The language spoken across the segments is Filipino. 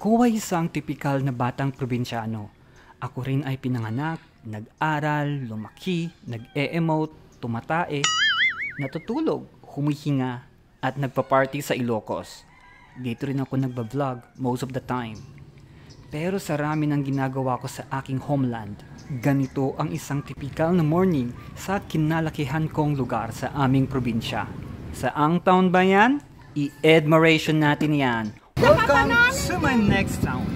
Ako ay isang tipikal na batang probinsyano. Ako rin ay pinanganak, nag-aral, lumaki, nag-e-emote, tumatae, natutulog, humihinga, at nagpa-party sa Ilocos. Dito rin ako nagba-vlog most of the time. Pero sa rami ng ginagawa ko sa aking homeland, ganito ang isang tipikal na morning sa kinalakihan kong lugar sa aming probinsya. Saang taon ba yan? I-admiration natin yan. Welcome to my next town.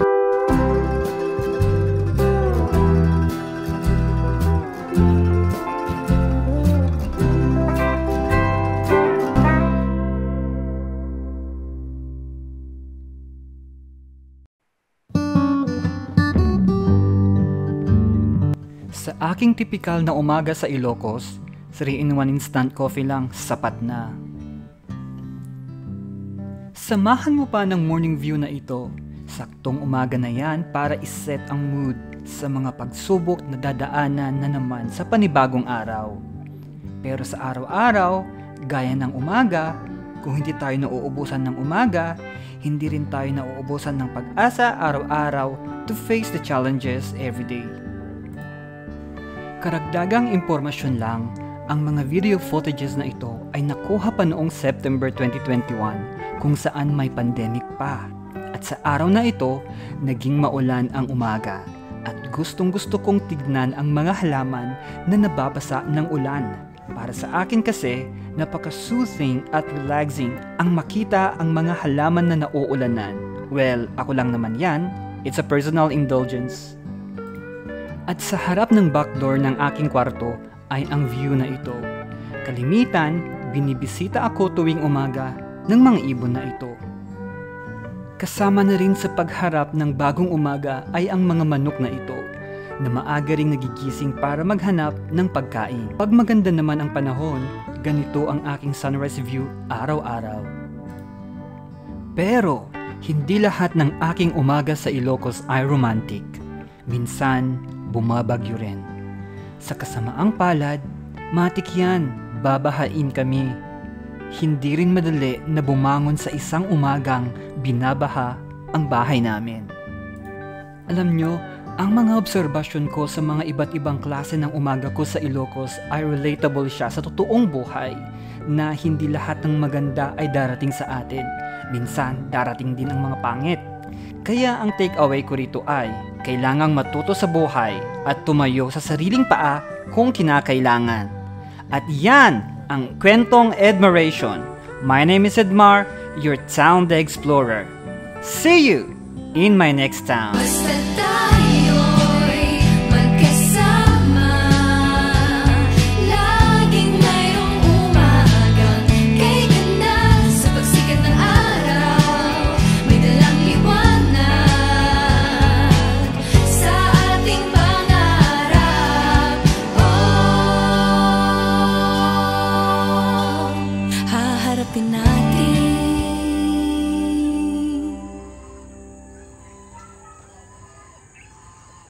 Sa aking tipikal na umaga sa Ilocos, 3-in-1 instant coffee lang sapat na. Samahan mo pa ng morning view na ito. Saktong umaga na yan para iset ang mood sa mga pagsubok na dadaanan na naman sa panibagong araw. Pero sa araw-araw, gaya ng umaga, kung hindi tayo nauubusan ng umaga, hindi rin tayo nauubusan ng pag-asa araw-araw to face the challenges every day. Karagdagang impormasyon lang, ang mga video footages na ito ay nakuha pa noong September 2021 kung saan may pandemic pa. At sa araw na ito, naging maulan ang umaga at gustong-gusto kong tignan ang mga halaman na nababasa ng ulan. Para sa akin kasi, napaka-soothing at relaxing ang makita ang mga halaman na nauulanan. Well, ako lang naman yan. It's a personal indulgence. At sa harap ng backdoor ng aking kwarto ay ang view na ito. Kalimitan, binibisita ako tuwing umaga ng mga ibon na ito. Kasama na rin sa pagharap ng bagong umaga ay ang mga manok na ito na maaga ring nagigising para maghanap ng pagkain. Pag maganda naman ang panahon, ganito ang aking sunrise view araw-araw. Pero, hindi lahat ng aking umaga sa Ilocos ay romantic. Minsan, bumabagyo rin. Sa kasamaang palad, matik yan, babahain kami. Hindi rin madali na bumangon sa isang umagang binabaha ang bahay namin. Alam nyo, ang mga obserbasyon ko sa mga iba't ibang klase ng umaga ko sa Ilocos ay relatable siya sa totoong buhay na hindi lahat ng maganda ay darating sa atin. Minsan, darating din ang mga pangit. Kaya ang takeaway ko rito ay kailangang matuto sa buhay at tumayo sa sariling paa kung kinakailangan. At yan ang kwentong admiration. My name is Edmar, your Town the Explorer. See you in my next town. Basta tayo'y magkasama, laging mayroong umagang kay ganda sa pagsikat ng araw, may dalang liwanag sa ating pangarap. Oh, haharapin natin